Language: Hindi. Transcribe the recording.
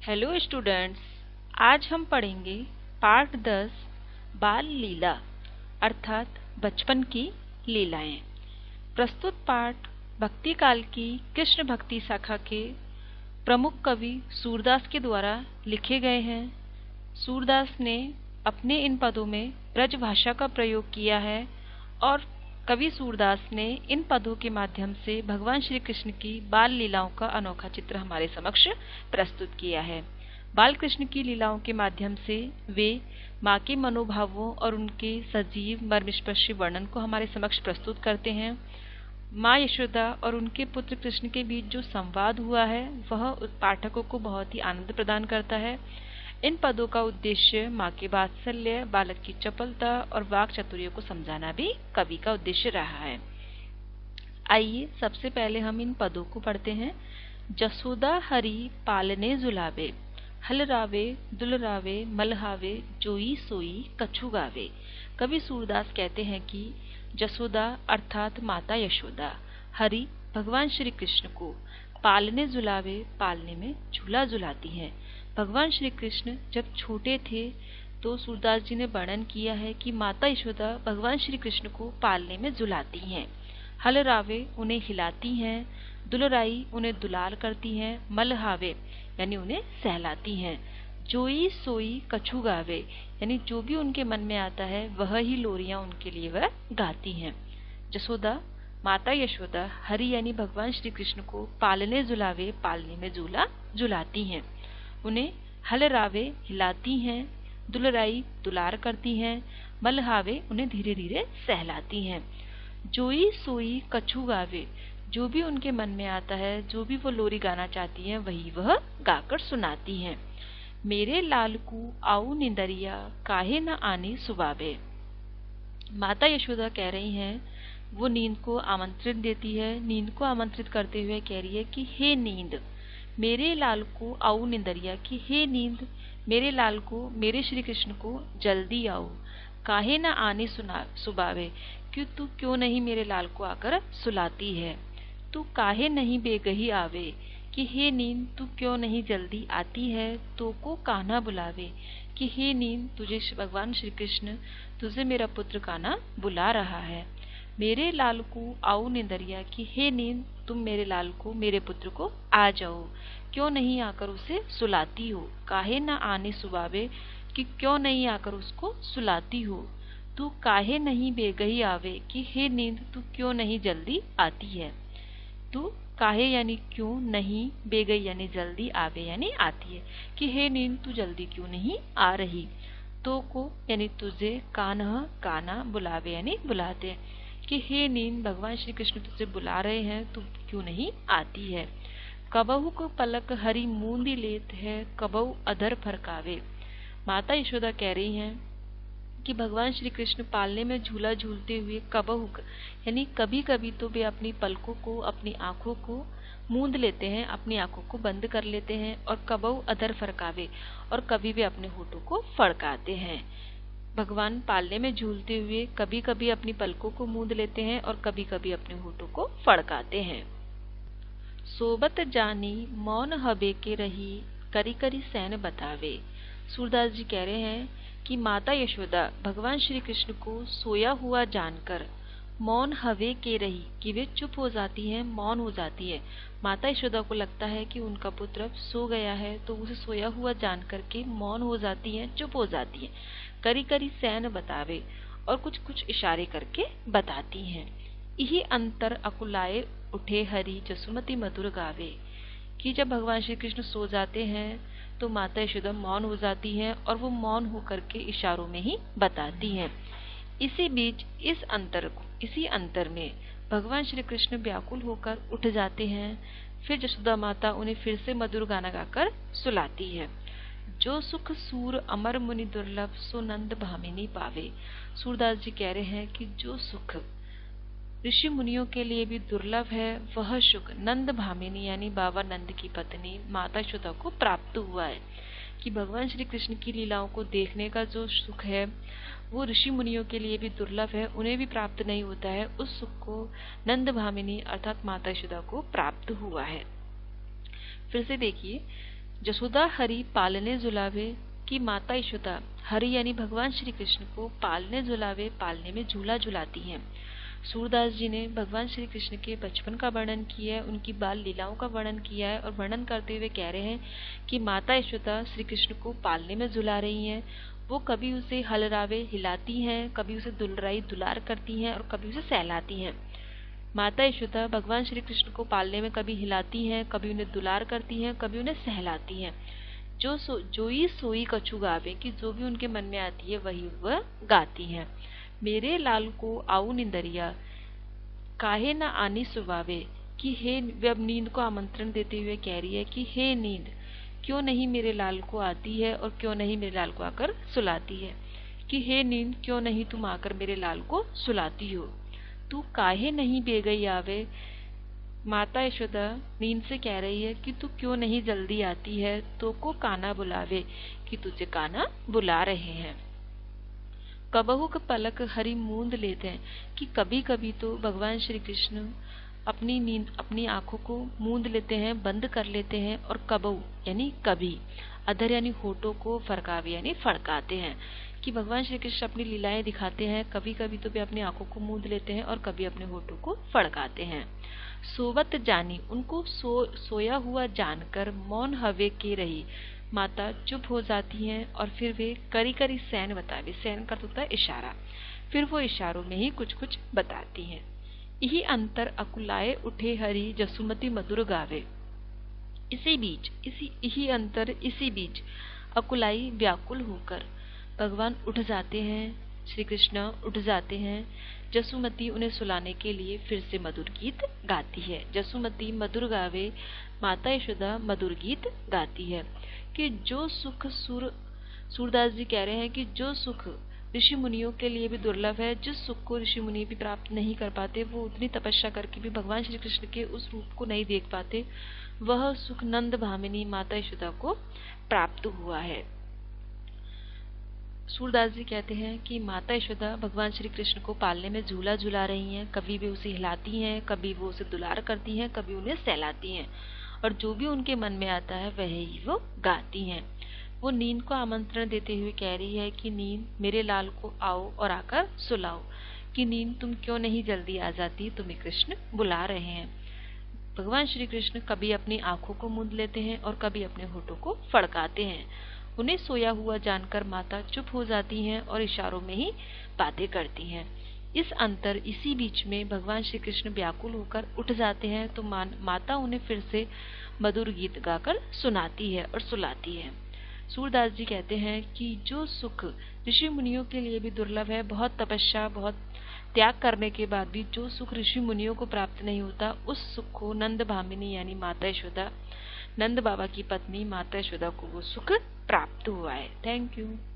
हेलो स्टूडेंट्स, आज हम पढ़ेंगे पाठ 10 बाल लीला अर्थात बचपन की लीलाएं। प्रस्तुत पाठ भक्ति काल की कृष्ण भक्ति शाखा के प्रमुख कवि सूरदास के द्वारा लिखे गए हैं। सूरदास ने अपने इन पदों में ब्रज भाषा का प्रयोग किया है और कवि सूरदास ने इन पदों के माध्यम से भगवान श्री कृष्ण की बाल लीलाओं का अनोखा चित्र हमारे समक्ष प्रस्तुत किया है। बाल कृष्ण की लीलाओं के माध्यम से वे माँ के मनोभावों और उनके सजीव मर्मस्पर्शी वर्णन को हमारे समक्ष प्रस्तुत करते हैं। माँ यशोदा और उनके पुत्र कृष्ण के बीच जो संवाद हुआ है वह पाठकों को बहुत ही आनंद प्रदान करता है। इन पदों का उद्देश्य माँ के वात्सल्य, बालक की चपलता और वाक चातुर्य को समझाना भी कवि का उद्देश्य रहा है। आइए सबसे पहले हम इन पदों को पढ़ते हैं। जसोदा हरि पालने जुलावे, हलरावे दुलरावे मलहावे, जोई सोई कछु गावे। कवि सूरदास कहते हैं कि जसोदा अर्थात माता यशोदा हरि भगवान श्री कृष्ण को पालने जुलावे, पालने में झूला झुलाती हैं। भगवान श्री कृष्ण जब छोटे थे तो सूरदास जी ने वर्णन किया है कि माता यशोदा भगवान श्री कृष्ण को पालने में झुलाती हैं। हलरावे उन्हें हिलाती हैं, दुलराई उन्हें दुलार करती हैं, मलहावे यानी उन्हें सहलाती हैं, जोई सोई कछु गावे यानी जो भी उनके मन में आता है वह ही लोरियां उनके लिए वह गाती हैं। जसोदा माता यशोदा हरि यानी भगवान श्री कृष्ण को पालने झुलावे, पालने में झूला झुलाती हैं। उन्हें हलरावे हिलाती हैं, दुलराई दुलार करती हैं, मलहावे उन्हें धीरे धीरे सहलाती हैं, जोई सोई कछु गावे जो भी उनके मन में आता है, जो भी वो लोरी गाना चाहती हैं वही वह गाकर सुनाती हैं। मेरे लाल को आऊ निंदरिया काहे न आनी सुबावे। माता यशोदा कह रही हैं, वो नींद को आमंत्रित देती है, नींद को आमंत्रित करते हुए कह रही है कि हे नींद, मेरे लाल को आऊ निंदरिया कि हे नींद मेरे लाल को, मेरे श्री कृष्ण को जल्दी आओ। काहे न आने सुबावे कि तू क्यों नहीं मेरे लाल को आकर सुलाती है। तू काहे नहीं बेगही आवे कि हे नींद तू क्यों नहीं जल्दी आती है। तो को कान्हा बुलावे कि हे नींद तुझे भगवान श्री कृष्ण, तुझे मेरा पुत्र कान्हा बुला रहा है। मेरे लाल को आऊ निंदरिया कि हे नींद तुम मेरे लाल को, मेरे पुत्र को आ जाओ, क्यों नहीं आकर उसे सुलाती हो। काहे न आने सुबावे कि क्यों नहीं आकर उसको सुलाती हो। तू काहे नहीं बेगही आवे कि हे नींद तू क्यों नहीं जल्दी आती है। तू काहे यानी क्यों, नहीं बेगई यानी जल्दी, आवे यानी आती है कि हे नींद तू जल्दी क्यों नहीं आ रही। तो को यानी तुझे, कान्हा कान्हा बुलावे यानी बुलाते कि हे नींद भगवान श्री कृष्ण तुझे बुला रहे हैं, तू क्यों नहीं आती है। कबहू को पलक हरि मूंदी लेत है, कबहू अधर फरकावे। माता यशोदा कह रही हैं कि भगवान श्री कृष्ण पालने में झूला झूलते हुए कबहू यानी कभी कभी तो वे अपनी पलकों को, अपनी आंखों को मूंद लेते हैं, अपनी आंखों को बंद कर लेते हैं, और कबहू अधर फरकावे और कभी वे अपने होठों को फड़काते हैं। भगवान पालने में झूलते हुए कभी कभी अपनी पलकों को मूंद लेते हैं और कभी कभी अपने होठों को फड़काते हैं। सोबत जानी मौन हबे के रही, करी करी सैन बतावे। सूरदास जी कह रहे हैं कि माता यशोदा भगवान श्री कृष्ण को सोया हुआ जानकर मौन हवे के रही कि वे चुप हो जाती हैं, मौन हो जाती है। माता यशोदा को लगता है कि उनका पुत्र अब सो गया है तो उसे सोया हुआ जान करके मौन हो जाती हैं, चुप हो जाती हैं। करी करी सैन बतावे और कुछ कुछ इशारे करके बताती हैं। यही अंतर अकुलाए उठे हरि जसुमति मधुर गावे कि जब भगवान श्री कृष्ण सो जाते हैं तो माता यशोदा मौन हो जाती हैं और वो मौन होकर के इशारों में ही बताती हैं। इसी बीच इसी अंतर में भगवान श्री कृष्ण व्याकुल होकर उठ जाते हैं। फिर जसोदा माता उन्हें फिर से मधुर गाना गाकर सुलाती है। जो सुख सूर अमर मुनि दुर्लभ, सो नंद भामिनी पावे। सूरदास जी कह रहे हैं कि जो सुख ऋषि मुनियों के लिए भी दुर्लभ है वह सुख नंद भामिनी यानी बाबा नंद की पत्नी माता यशोदा को प्राप्त हुआ है। कि भगवान श्री कृष्ण की लीलाओं को देखने का जो सुख है वो ऋषि मुनियों के लिए भी दुर्लभ है, उन्हें भी प्राप्त नहीं होता है। उस सुख को नंद भामिनी अर्थात माता यशोदा को प्राप्त हुआ है। फिर से देखिए, जसोदा हरि पालने झुलावे कि माता यशोदा हरि यानी भगवान श्री कृष्ण को पालने झुलावे, पालने में झूला झुलाती हैं। सूरदास जी ने भगवान श्री कृष्ण के बचपन का वर्णन किया है, उनकी बाल लीलाओं का वर्णन किया है और वर्णन करते हुए कह रहे हैं कि माता यशोदा श्री कृष्ण को पालने में झुला रही हैं। वो कभी उसे हलरावे हिलाती हैं, कभी उसे दुलराई दुलार करती हैं और कभी उसे सहलाती हैं। माता यशोदा भगवान श्री कृष्ण को पालने में कभी हिलाती हैं, कभी उन्हें दुलार करती हैं, कभी उन्हें सहलाती हैं। जोई सोई कछु गावे कि जो भी उनके मन में आती है वही वह गाती हैं। मेरे लाल को आऊ निंदरिया काहे न आनी सुवावे कि हे, वे अब नींद को आमंत्रण देते हुए कह रही है कि हे नींद, क्यों नहीं मेरे लाल को आती है और क्यों नहीं मेरे लाल को आकर सुलाती है। कि हे नींद, क्यों नहीं तुम आकर मेरे लाल को सुलाती हो। तू काहे नहीं बेगई आवे। माता यशोदा नींद से कह रही है कि तू क्यों नहीं जल्दी आती है। तो को काना बुलावे कि तुझे काना बुला रहे हैं। कबहू का पलक हरि मूंद लेते हैं कि कभी कभी तो भगवान श्री कृष्ण अपनी आंखों को मूंद लेते हैं, बंद कर लेते हैं। और कबहू यानी कभी, अधर यानी होठों को फरकावे यानी फड़काते हैं कि भगवान श्री कृष्ण अपनी लीलाएं दिखाते हैं। कभी कभी तो वे अपनी आंखों को मूंद लेते हैं और कभी अपने होठों को फड़काते हैं। सोवत जानी, उनको सोया हुआ जानकर मौन हवे के रही माता चुप हो जाती हैं और फिर वे करी करी सैन बतावे, सैन का होता है इशारा, फिर वो इशारों में ही कुछ कुछ बताती हैं। यही अंतर अकुलाए उठे हरि जसुमती मधुर गावे। इसी बीच अकुलाई व्याकुल होकर भगवान उठ जाते हैं, श्री कृष्ण उठ जाते हैं। जसुमती उन्हें सुलाने के लिए फिर से मधुर गीत गाती है। जसुमती मधुर गावे, माता यशोदा मधुर गीत गाती है। कि जो सुख सूरदास जी कह रहे हैं कि जो सुख ऋषि मुनियों के लिए भी दुर्लभ है, जिस सुख को ऋषि मुनि भी प्राप्त नहीं कर पाते, वो उतनी तपस्या करके भी भगवान श्री कृष्ण के उस रूप को नहीं देख पाते, वह सुख नंद भामिनी माता यशोदा को प्राप्त हुआ है। सूरदास जी कहते हैं कि माता यशोदा भगवान श्री कृष्ण को पालने में झूला झूला रही हैं। कभी वे उसे हिलाती हैं, कभी वो उसे दुलार करती हैं, कभी उन्हें सहलाती हैं और जो भी उनके मन में आता है वह ही वो गाती हैं। वो नींद को आमंत्रण देते हुए कह रही है कि नींद, मेरे लाल को आओ और आकर सुलाओ। कि नींद, तुम क्यों नहीं जल्दी आ जाती, तुम्हें कृष्ण बुला रहे हैं। भगवान श्री कृष्ण कभी अपनी आंखों को मूंद लेते हैं और कभी अपने होठों को फड़काते हैं। उन्हें सोया हुआ जानकर माता चुप हो जाती हैं और इशारों में ही बातें करती हैं। इसी बीच में भगवान श्री कृष्ण व्याकुल होकर उठ जाते हैं तो माता उन्हें फिर से मधुर गीत गाकर सुनाती है और सुलाती है। सूरदास जी कहते हैं कि जो सुख ऋषि मुनियों के लिए भी दुर्लभ है, बहुत तपस्या, बहुत त्याग करने के बाद भी जो सुख ऋषि मुनियों को प्राप्त नहीं होता, उस सुख को नंद भामिनी यानी माता यशोदा, नंद बाबा की पत्नी माता यशोदा को वो सुख प्राप्त हुआ है। Thank you.